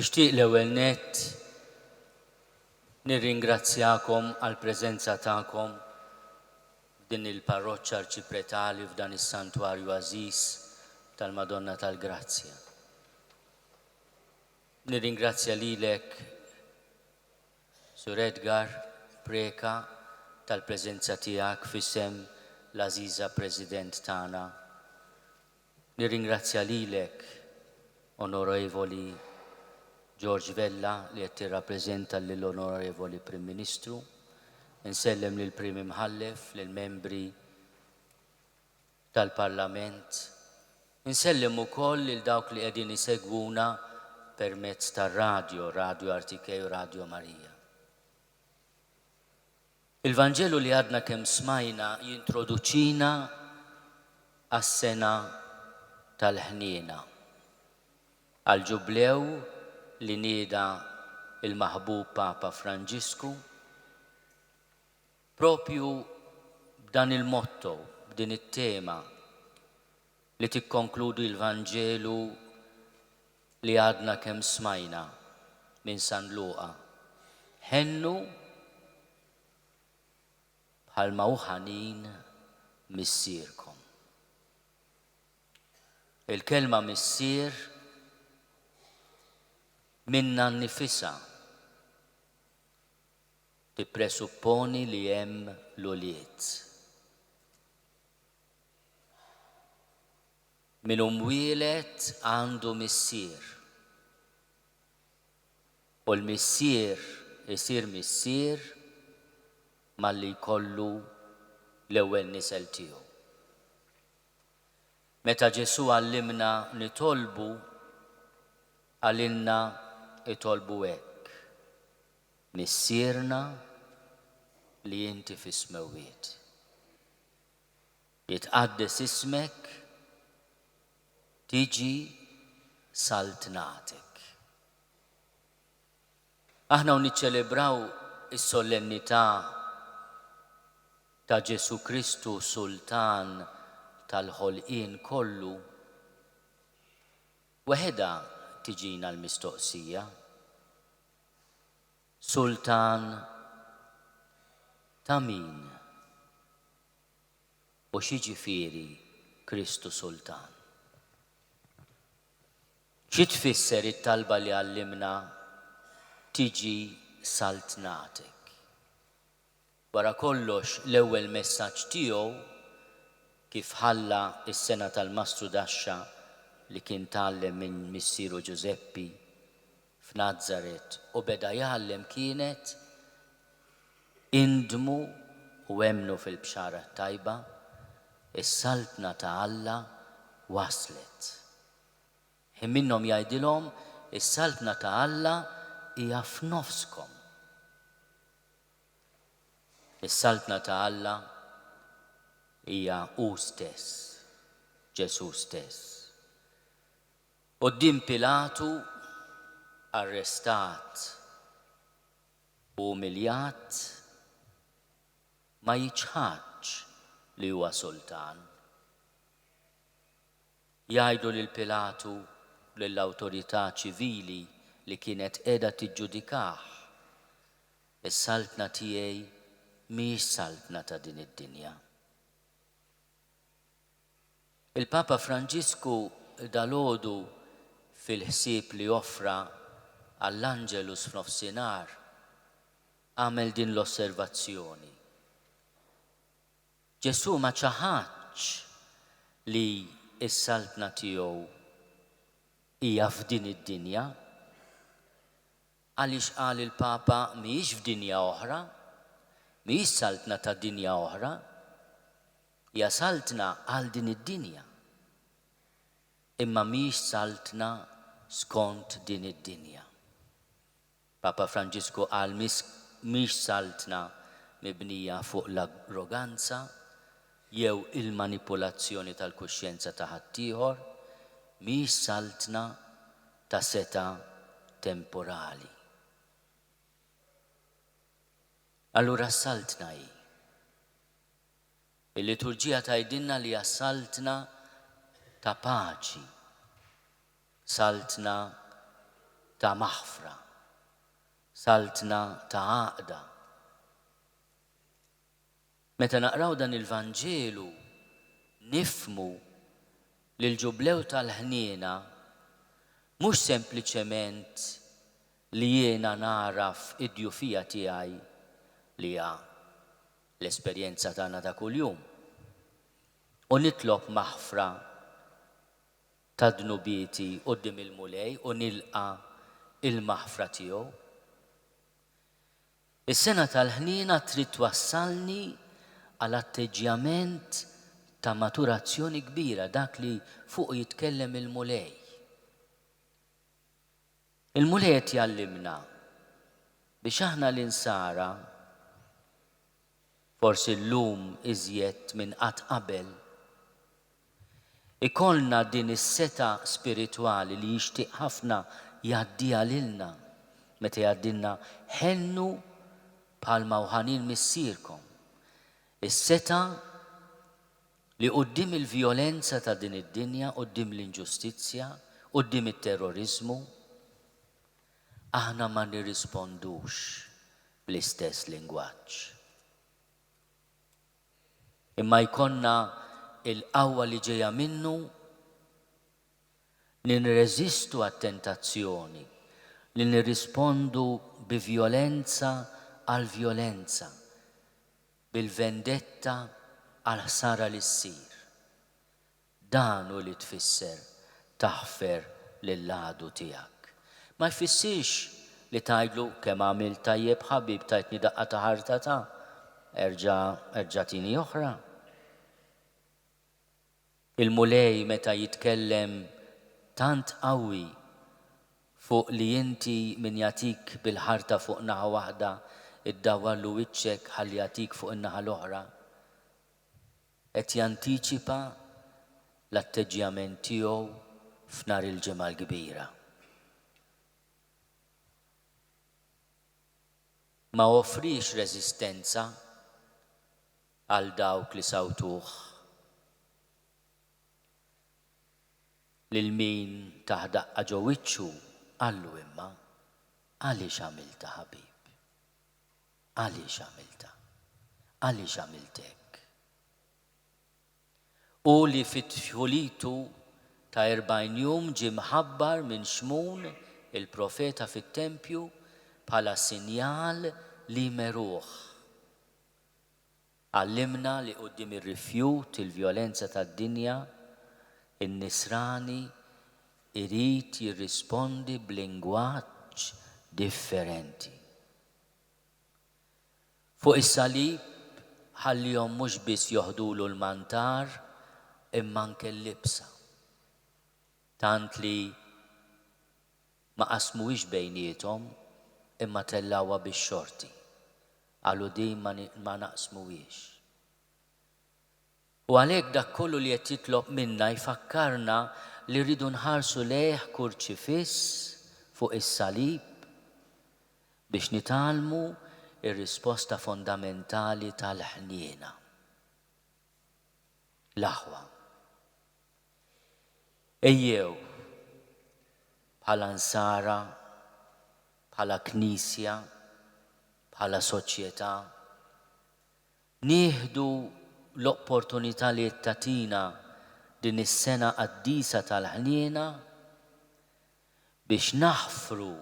Nixtieq l-ewwel nett nirringrazzjakom għall-preżenza tagħkom f'din il-parroċċa arċipretali f'dan is-santwarju għażiż tal-Madonna tal-Grazzja. Nirringrazzja lilek, Sur Edgar Preka, tal-preżenza tiegħek f'isem l-Għażiża President tagħna. Nirringrazzja lilek, Onorevoli George Vella, li qed tirrappreżenta lill-Onorevoli Prim Ministru. Insellem lil Prim Imħallef, lil membri tal-Parlament. Insellem ukoll lil dawk li qegħdin isegwuna permezz tar-radju, Radio RTK u Radio Marija. Il-Vanġelu li għadna kemm smajna jintroduċina għas-sena tal-ħniena, għal-ġublew li nieda il-maħbub Papa Franġisku, propju b'dan il-motto, b'din it-tema li tikkonkludi l-Vanġelu li għadna kemm smajna minn San Luqa. Ħennu bħalma hu ħanin missierkom. Il-kelma missier minna nnifisha tippresupponi li hemm l-ulied. Min wieled għandu missier. U l-missier isir missier malli jkollu l-ewwel nisel tiegħu. Meta Ġesu għallimna nitolbu, għalilna itolbu hekk: missierna li inti fis-smewwiet. Jitqaddes ismek, tiġi saltnatek. Aħna niċċelebraw is-solennità ta' Ġesu Kristu Sultan tal-ħolqien kollu. Waħedha tiġina l-mistoqsija: Sultan ta' min? U x'jiġifieri Kristu Sultan? Xi tfisser it-talba li għallimna tiġi saltnatek? Wara kollox l-ewwel messaġġ tiegħu kif ħalla s-sena tal-Mastru Daxxa li kien tgħallem minn missieru Giuseppi f'Nażaret u beda jgħallem kienet: indmu u emnu fil-bxara tajba, is-saltna ta' Alla waslet. Ħin minnhom jgħidilhom is-saltna ta' Alla hija f'nofskom. Is-saltna ta' Alla hija hu stess, Ġesu stess. Quddiem Pilatu, arrestat u umiljat, ma jiċħadx li huwa sultan. Jgħidu lil Pilatu, lill-awtorità ċivili li kienet qiegħda tiġġudikah: is-saltna tiegħi mhijiex saltna ta' din id-dinja. Il-Papa Franġisku dalgħodu fil-ħsieb li offra għall-Angelus f'nofsinhar għamel din l-osservazzjoni: Ġesu ma ċaħadx li s-saltna tiegħu hija f'din id-dinja, għaliex qal il-Papa mhijiex f'dinja oħra, mhijiex saltna ta' dinja oħra, hija saltna għal din id-dinja. Imma mhijiex saltna skont din id-dinja. Papa Franġisku qal mhix saltna mibnija fuq l-arroganza jew il-manipolazzjoni tal-kuxjenza ta' ħaddieħor, mhijiex saltna ta' seta' temporali. Allura s-saltna hi. Il-liturġija tgħidilna li hija saltna ta' paċi, saltna ta' maħfra, saltna ta' għaqda. Meta naqraw dan il-Vanġelu, nifmu li l-ġublew tal-ħniena mhux sempliċement li jiena naraf id-djufija tiegħi li hija l-esperjenza tagħna ta' kuljum. U nitlob maħfra ta' dnubieti quddiem il-mulej u nilqa' il-maħfra tiegħu. Is-sena tal-ħniena trid twassalni għal atteġġjament ta' maturazzjoni kbira, dak li fuq jitkellem il-mulej. Il-mulej qed jgħallimna biex aħna l-insara forsi llum iżjed minn qatt qabel ikollna din is-seta spiritwali li jixtieq ħafna jgħaddiha lilna meta jgħaddilna ħennu bħalma ħanin missierkom. Is-seta li quddiem il-vjolenza ta' din id-dinja, quddiem l-inġustizzja, quddiem it-terrorizmu, aħna ma nirrispondux bl-istess lingwaġġ. Imma jkollna il-qawwa li ġejja minnu li nirreżistu għat-tentazzjoni, li nirrispondu bi vjolenza għal vjolenza, bil-vendetta għal ħsara li ssir. Dan hu li tfisser taħfer lill-għadu tiegħek. Ma jfissirx li tgħidlu kemm għamil tajjeb ħabib tajtni daqqa ta' ħarta ta' erġa' tini oħra. Il-mulej meta jitkellem tant qawwi fuq li inti min jagħtik bil-ħarta fuq naħa waħda iddawwarlu wiċċek ħalli jagħtik fuq in-naħa l-oħra, qed jantiċipa l-atteġġjament tiegħu f'nhar il-ġimgħa l-kbira. Ma offrix reżistenza għal dawk li sawtuh lil min taħdaqqa ġew wiċċu qallu imma għaliex għamilta ħabib? Għaliex għamilta? Għaliex għamiltek? U li fit-tħulitu ta' 40 jum ġie mħabbar minn Xmun il-profeta fit-tempju bħala sinjal li meruh. Għallimna li quddiem ir-rifjut, il-vjolenza tad-dinja, in-nisrani irid jirrispondi b'lingwaġġ differenti. Fuq is-salib ħallihom mhux biss joħdulu l-mantar imma anke l-libsa. Tant li ma qasmuhiex bejniethom imma tellawha bix-xorti. Qalu din ma naqsmuhiex. U għalhekk dak kollu li qed jitlob minna jfakkarna li rridu nħarsu lejh kurċifiss fuq is-salib biex nitalmu ir-risposta fondamentali tal-ħniena. L-aħwa. Ejjew bħala nsara, bħala knisja, bħala soċjetà, nieħdu l-opportunità li tatina din is-sena qaddisa tal-ħniena biex naħfru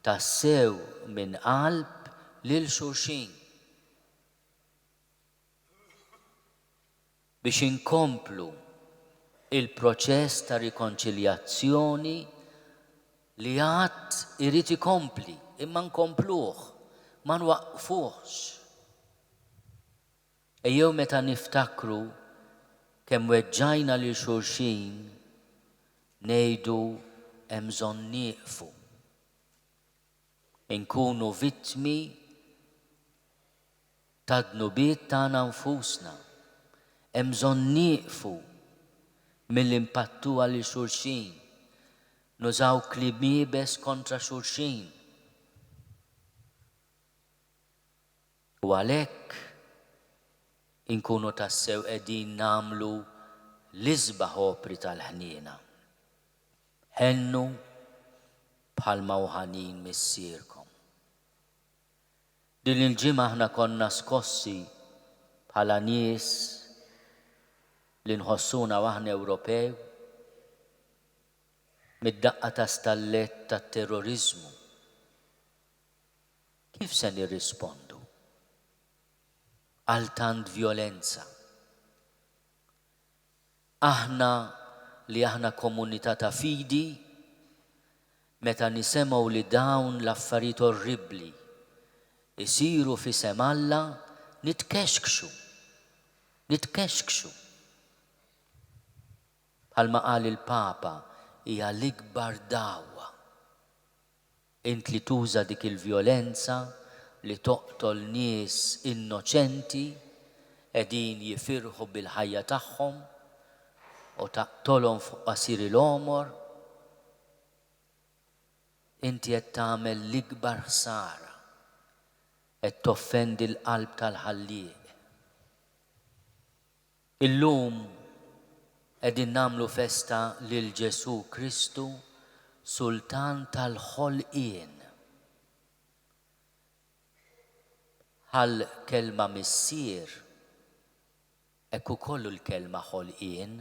tassew minn qalb lil xulxin. Biex inkomplu il-proċess ta' rikonċiljazzjoni li għad irid ikompli, imma nkompluh, ma nwaqfuhx. Ejjew meta niftakru kemm weġġajna lil xulxin ngħidu hemm bżonn nieqfu. Inkunu vittmi ta' dnubiet tagħna nfusna. Hemm bżonn nieqfu mill-impattuha lil xulxin, nużaw kliem miebes kontra xulxin. U għalhekk inkunu tassew qegħdin nagħmlu l-isbaħ opri tal-ħniena. Ħennu bħalma uħanin missierkom. Din il-ġimgħa aħna konna skossi bħala nies li nħossuna waħna Ewropew mid-daqqa ta' stallett tat-terrorizmu. Kif se nirrispondu għal tant violenza? Aħna li aħna komunità ta' fidi, meta nisemgħu li dawn l-affarijiet orribbli isiru fisem Alla, nitkexkxu. Bħalma qal il-Papa, hija l-ikbar dawwa. Int li tuża dik il-vjolenza li toqtol nies innoċenti qegħdin jifirħu bil-ħajja tagħhom u taqtolhom fuq qasir il-għomor, inti qed tagħmel l-ikbar ħsara, qed toffendi l-qalb tal-ħallieq. Illum qegħdin nagħmlu festa lil Ġesu Kristu, Sultan tal-ħolqien. Ħall kelma missier, hekk ukoll il-kelma ħolqien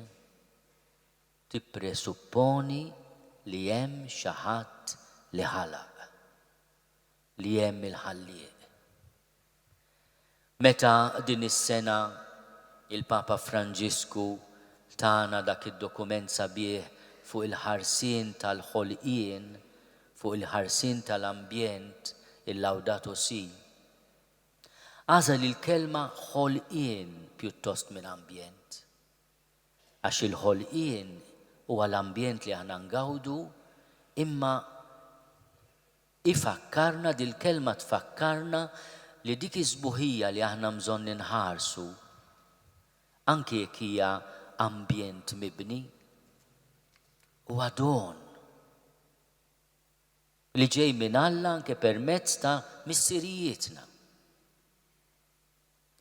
tippresupponi li hemm xi ħadd li ħalaq, li hemm il-ħallieq. Meta din is-sena il-Papa Franġisku tana dak id-dokument sabiħ fuq il-ħarsien tal-ħolqien, fuq il-ħarsien tal-ambjent, il-Laudato Si, għażel il-kelma ħolqien pjuttost minn ambjent. Għax il-ħolqien huwa l-ambjent li aħna ngawdu, imma ifakkarna dil-kelma tfakkarna li dik iż-sbuħija li aħna bżonn inħarsu anke jekk hija ambjent mibni huwa don li ġej minn Alla anke permezz ta' missirijietna.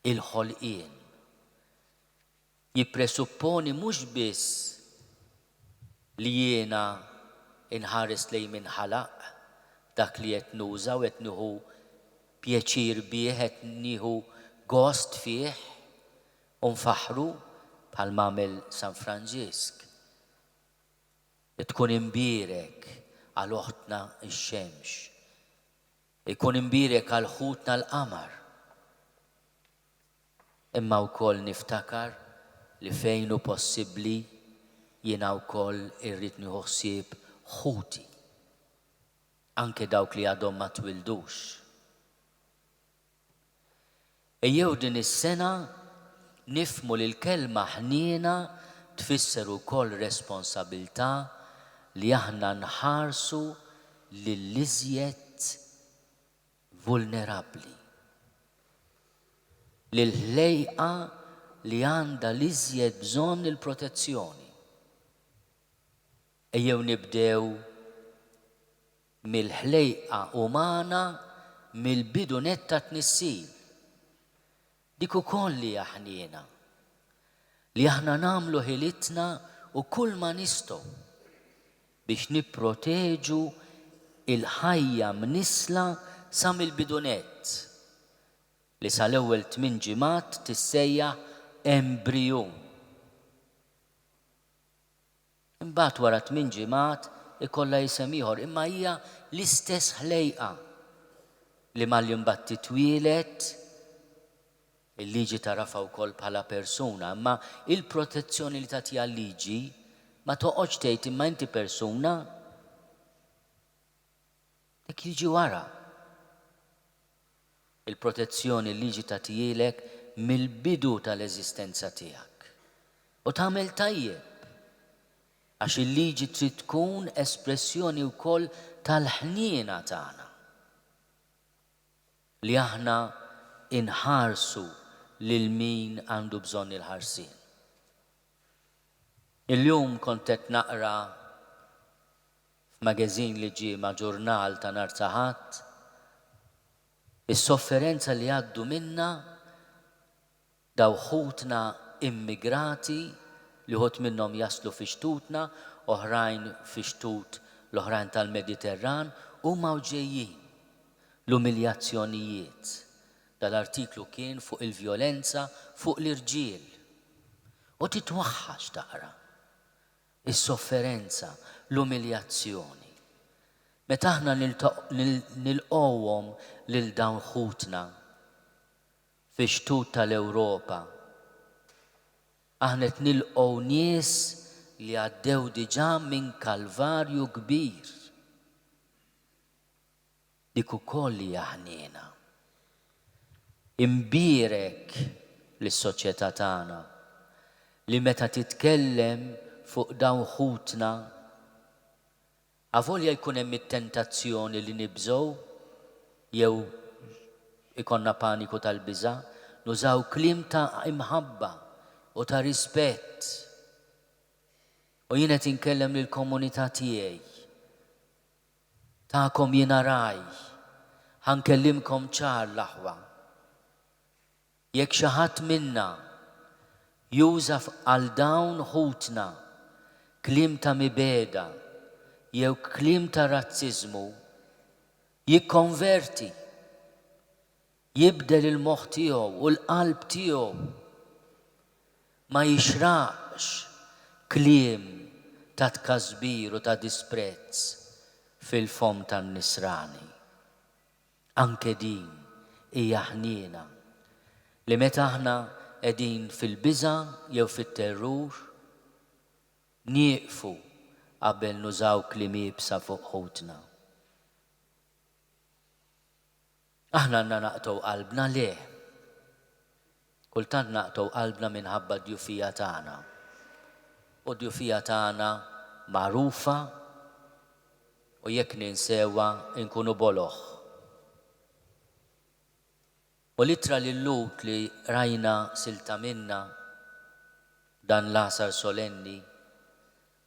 Il-ħolqien jippresupponi mhux biss li jiena inħares lejn min ħalaq dak li qed nuża u qed nieħu pjaċir bih, qed nieħu gost fih u nfaħru bħal m'għamel San Franġisk. Li tkun imbierek għal oħtna x-xemx, ikun imbierek għal ħutna l-qamar. Imma wkoll niftakar li fejn hu possibbli jiena wkoll irrid nieħu ħsieb ħuti, anke dawk li għadhom ma twildux. Ejjew din is-sena nifhmu li l-kelma ħniena tfisser ukoll responsabbiltà li aħna nħarsu lill-iżjed vulnerabbli, lill-ħlejqa li għandha l-iżjed bżonn il-protezzjoni. Ejjew nibdew mill-ħlejqa umana mill-bidu netta tnissil. Dik ukoll li ħniena li aħna nagħmlu ħilitna u kull ma nistgħu biex nipproteġu il-ħajja mnisla sa mill-bidunet li sal-ewwel 8 ġimgħat tissejjaħ embriju. Imbagħad wara 8 ġimgħat ikollha isem ieħor, imma hija l-istess ħlejqa li malli mbagħad titwielet il-liġi tarafha wkoll bħala persuna, imma il-protezzjoni li tagħtiha l-liġi ma toqgħodx tgħid imma inti persuna dik jiġi wara. Il-protezzjoni l-liġi tagħtilek mill-bidu tal-eżistenza tiegħek. U tagħmel tajjeb għax il-liġi trid tkun espressjoni wkoll tal-ħniena tagħna li aħna inħarsu lil min għandu bżonn il-ħarsien. Illum kont qed naqra f'magażin li ġie ma' ġurnal ta' nhar ta' Ħadd is-sofferenza li għaddu minnha daw ħutna immigrati li ħodt minnhom jaslu fi xtutna, oħrajn fi xtut l-oħrajn tal-Mediterran huma ġejjin l-umiljazzjonijiet. Dal-artiklu kien fuq il-vjolenza fuq l-irġiel. U titwaħħax taqra is-sofferenza, l-umiljazzjoni. Meta aħna nilqowhom lil dawn ħutna fix-xtut tal-Ewropa, aħna qed nilqgħu nies li għaddew diġà minn kalvarju kbir. Dik ukoll hija ħniena. Imbierek lis-soċjetà tagħna li meta titkellem fuq dawn ħutna, avolja jkun hemm it-tentazzjoni li nibżgħu jew ikonna paniku tal-biża', nużaw kliem ta' imħabba u ta' rispett. U jien qed inkellem lill-komunità tiegħi. Ta'kom jiena raj, ħankellimkom ċar l-aħwa. Jekk xi ħadd minna juża għal dawn ħutna kliem ta' mibeda jew kliem ta' razziżmu, jikkonverti, jibdel il-moħħ tiegħu u l-qalb tiegħu, ma jixraqx kliem ta' tkasbir u ta' disprezz fil-fom tan-nisrani. Anke din hija ħniena li meta aħna qegħdin fil-biża' jew fit-terrur nieqfu qabel nużaw kliem iebsa fuq ħutna. Aħna għandna naqtaw qalbna le. Kultant naqtaw qalbna minħabba d-djufija tagħna. U d-djufija tagħna magħrufa u jekk ninsewha nkunu boloħ. U litra lil Lut li rajna silta minna dan l-asar solenni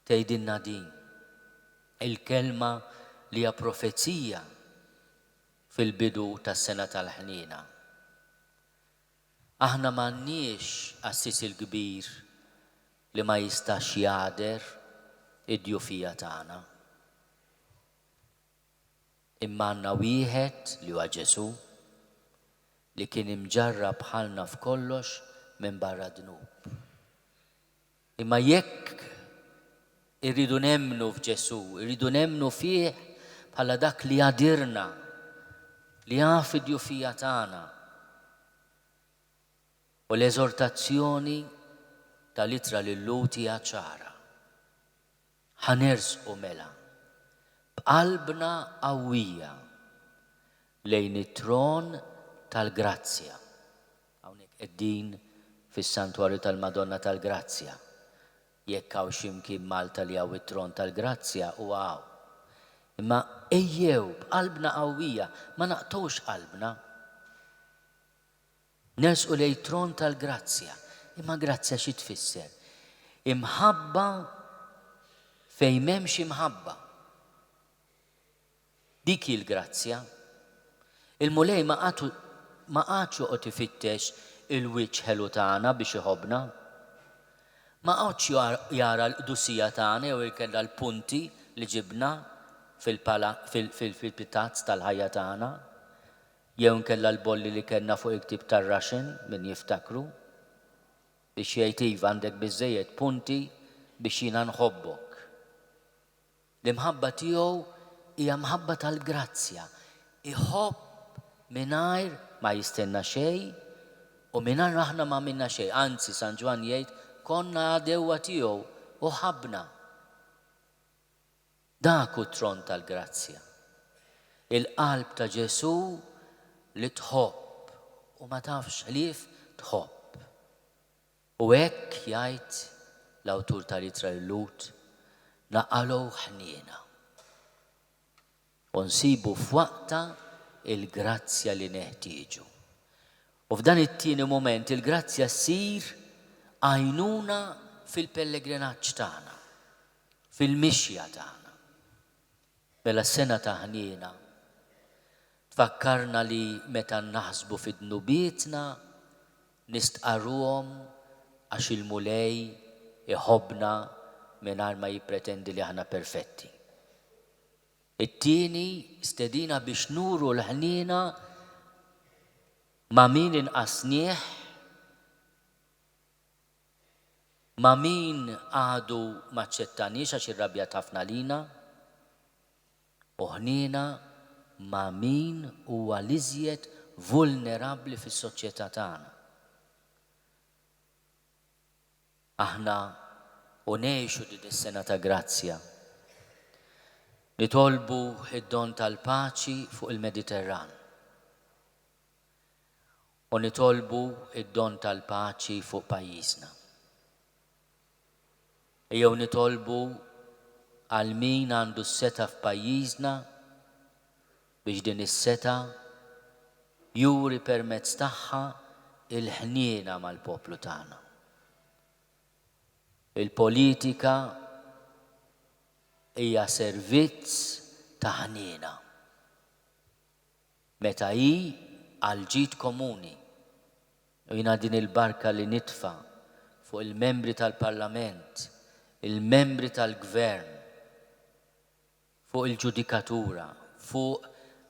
tgħidilna din il-kelma li hija profezija fil-bidu tas-sena tal-ħniena. Aħna m'għandniex assis il-kbir li ma jistax jgħader id-djufija tagħna. Imma għandna wieħed li huwa Ġesu li kien imġarrab bħalna f'kollox minn barra dnub. Imma jekk irridu nemmnu f'Ġesu, irridu nemmnu fih bħala dak li għadirna, li jaf id-djufija tagħna. U l-eżortazzjoni tal-ittra lil Lut hija ċara. Ħanersqu mela b'qalbna qawwija lejn it-tron tal-Grazzja. Hawnhekk qegħdin fis-santwarju tal-Madonna tal-Grazzja. Jekk hawn x'imkien Malta li hawn it-tron tal-Grazzja huwa hawn. Imma ejjew b'qalbna qawwija, ma naqtgħux qalbna. Nersqu lejn tron tal-Grazzja. Imma Grazzja xi tfisser? Imħabba fejn m'hemmx imħabba. Dik hi l-Grazzja. Il-mulej ma qatx joqgħod ifittex il-wiċċ ħelu tagħna biex iħobbna. Ma qgħodx jara l-qdusija tagħna jew ikella l-punti li ġibna fil-pitazz tal-ħajja tagħna, jew nkella l-bolli li kellna fuq il-ktib tar-raxin min jiftakru biex jgħid iva għandek biżżejjed punti biex jiena nħobbok. L-imħabba tiegħu hija mħabba tal-Grazzja. Iħobb mingħajr ma jistenna xejn u mingħajr aħna ma minna xejn. Anzi, San Ġwan jgħid konna għadewwa tiegħu u ħabna. Dak hu tron tal-Grazzja. Il-qalb ta' Ġesu li tħobb u ma tafx ħlief tħobb. U hekk jgħid l-awtur tal-ittra lil Lut naqalgħu ħniena. U nsibu f'waqta il-grazzja li neħtieġu. U f'dan it-tieni mument il-grazzja ssir għajnuna fil-pellegrinaġġ tagħna, fil-mixja tagħna. Mela s-sena ta' ħniena tfakkarna li meta naħsbu fid-dnubietna nistqarruhom għax il-mulej iħobbna mingħajr ma jippretendi li aħna perfetti. It-tieni stedina biex nuru l-ħniena ma' min inqasnieh, ma' min għadu ma ċettanix għax irrabjat ħafna lina, u ħniena ma' min huwa l-iżjed vulnerabbli fis-soċjetà tagħna. Aħna u ngħixu din is-sena ta' grazzja nitolbu id-don tal-paċi fuq il-Mediterran. U nitolbu id-don tal-paċi fuq pajjiżna. Jew nitolbu għal min għandu s-seta f'pajjiżna biex din is-seta juri permezz tagħha il-ħniena mal-poplu tagħna. Il-politika hija servizz ta' ħniena. Meta hi għal ġid komuni. U jiena din il-barka li nitfa' fuq il-membri tal-Parlament, il-membri tal-Gvern, fuq il-ġudikatura, fuq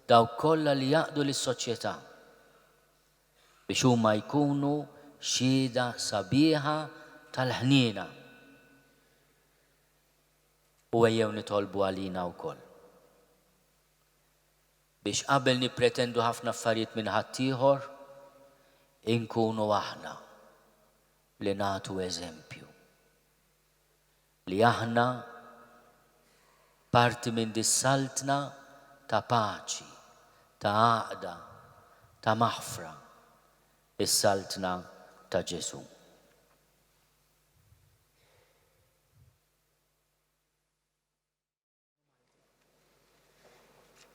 dawk kollha li jaqdu lis-soċjetà biex huma jkunu xhieda sabiħa tal-ħniena. U ejjew nitolbu għalina wkoll. Biex qabel nippretendu ħafna affarijiet minn ħadd ieħor, inkunu aħna li nagħtu eżempju. Li aħna parti minn dis-saltna ta' paċi, ta' għaqda, ta' maħfra, is-saltna ta' Ġesu.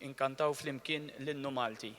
Inkantaw flimkien l-innu Malti.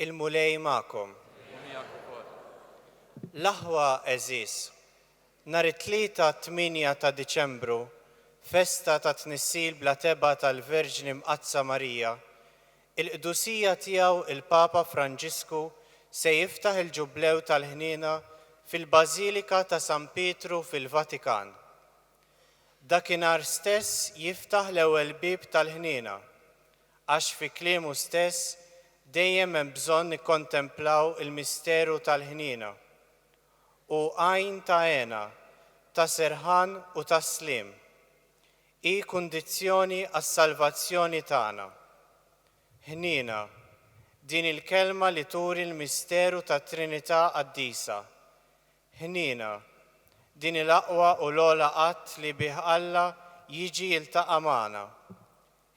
Il-mulej ma'kom. L-aħwa eżis, nhar it-tlieta 8 ta' Diċembru, festa ta' tnissil bla teba tal-Verġni Mqazza Marija, il-qdusija tiegħu il-Papa Franġisku se jiftaħ il-ġublew tal-ħniena fil-Bażilika ta' San Pietru fil-Vatikan. Dakinhar stess jiftaħ l-ewwel bieb tal-ħniena, għax fi kliemu stess dejjem hemm bżonn nikkontemplaw il-misteru tal-ħniena u għajn ta' għena, ta' serħan u ta' slim. Hi kundizzjoni għas-salvazzjoni tagħna. Ħniena, din il-kelma li turi l-misteru tat Trinità Qaddisa. Ħniena, din il-aqwa u l-ola qatt li bih Alla jiġi jiltaqa' magħna.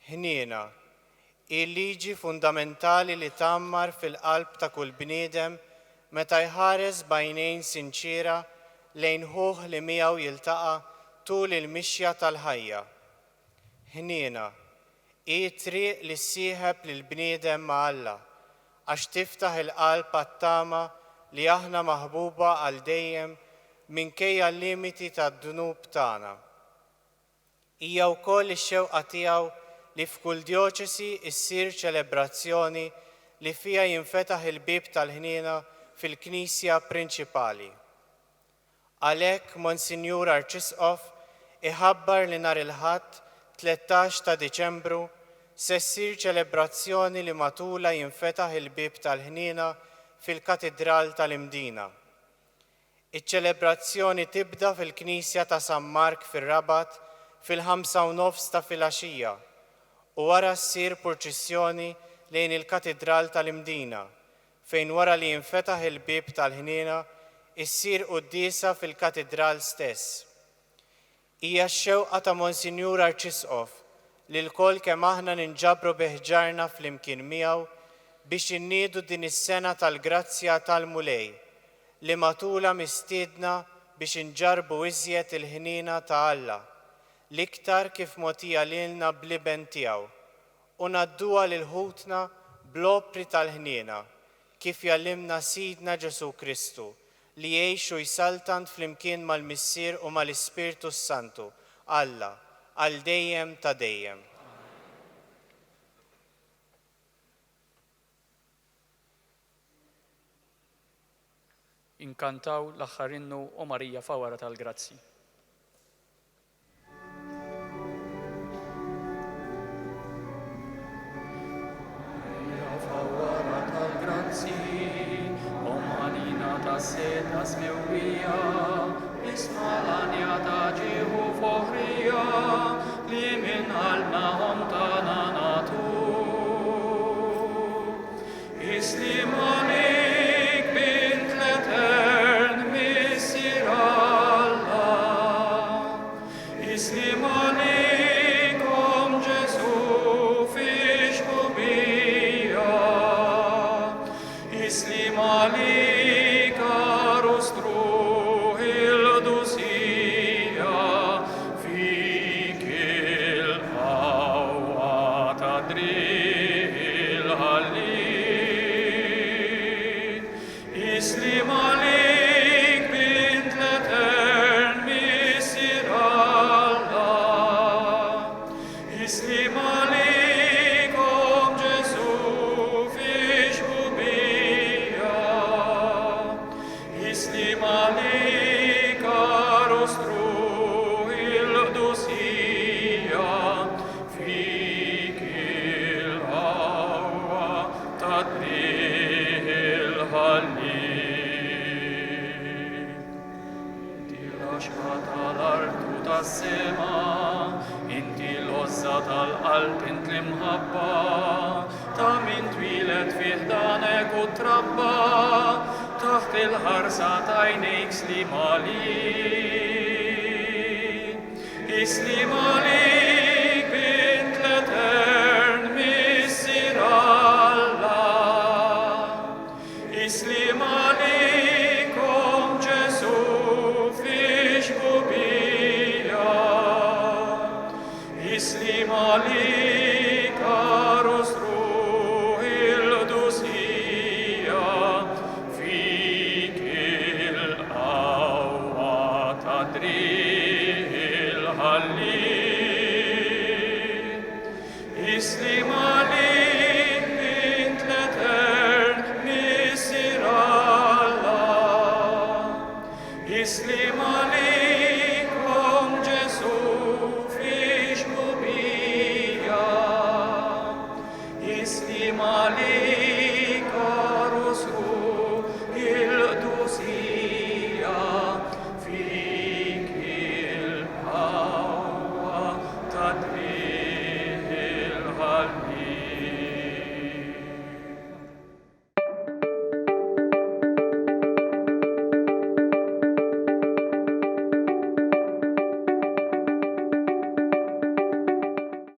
Ħniena, il-liġi fundamentali li tammar fil-qalb ta' kull bniedem meta jħares b'għajnejn sinċira lejn ħuħ li miegħu jiltaqa' tul il-mixja tal-ħajja. Ħniena, triq li ssieħeb lill-bniedem ma' Alla għax tiftaħ il-qalb għat-tama li aħna maħbuba għal dejjem minkejja l-limiti tad-dunub tagħna. Hija wkoll ix-xewqa tiegħu li f'kull djoċesi ssir ċelebrazzjoni li fiha jinfetaħ il-bieb tal-ħniena fil-Knisja Prinċipali. Għalhekk Monsinjur Arċisqof iħabbar li nhar il-Ħadd 13 ta' Diċembru se ssir ċelebrazzjoni li matula jinfetaħ il-bieb tal-ħniena fil-Katedral tal-Imdina. Iċ-ċelebrazzjoni tibda fil-Knisja ta' San Mark fir-Rabat fil-5:30 ta' filgħaxija u wara ssir purċissjoni lejn il-Katedral tal-Imdina fejn wara li jinfetaħ il-bieb tal-ħniena issir qudiesa fil-Katedral stess. Hija x-xewqa ta' Monsinjur Arċisqof li l-koll kemm aħna ninġabru biħġarna flimkien miegħu biex inniedu din is-sena tal-grazzja tal-mulej li matula mistiedna biex inġarbu iżjed il-ħniena ta' Alla l-iktar kif mogħtija lilna bl-iben tiegħu u ngħadduha lil ħutna bl-opri tal-ħniena kif jallimna Sidna Ġesu Kristu li jgħix u jsaltant flimkien mal-Missier u mal-Ispirtu Santu Alla għal dejjem ta' dejjem. Inkantaw l-aħħar innu u Marija Fawara tal-Grazzi. Seta smewija, ismalanja ta' ġieħu foħrija, li minn qalbna ħomtana natu. Islim għalik bint l-Etern Missier Allah. Islim għalikom Ġesu fix ħubija. Islim għalik tal-qalb int l-imħabba ta' min twilet fih danek u trabba taħt il-ħarsa ta' għajnejk slim għalik. Islim għalik bint l-Etern Missier Allah. Islim għalikom Ġesu fix ħubija. Islim għalik Arus Ruħ il-Dusija fik il-qawwa tadrih il-ħalli. Islim għalik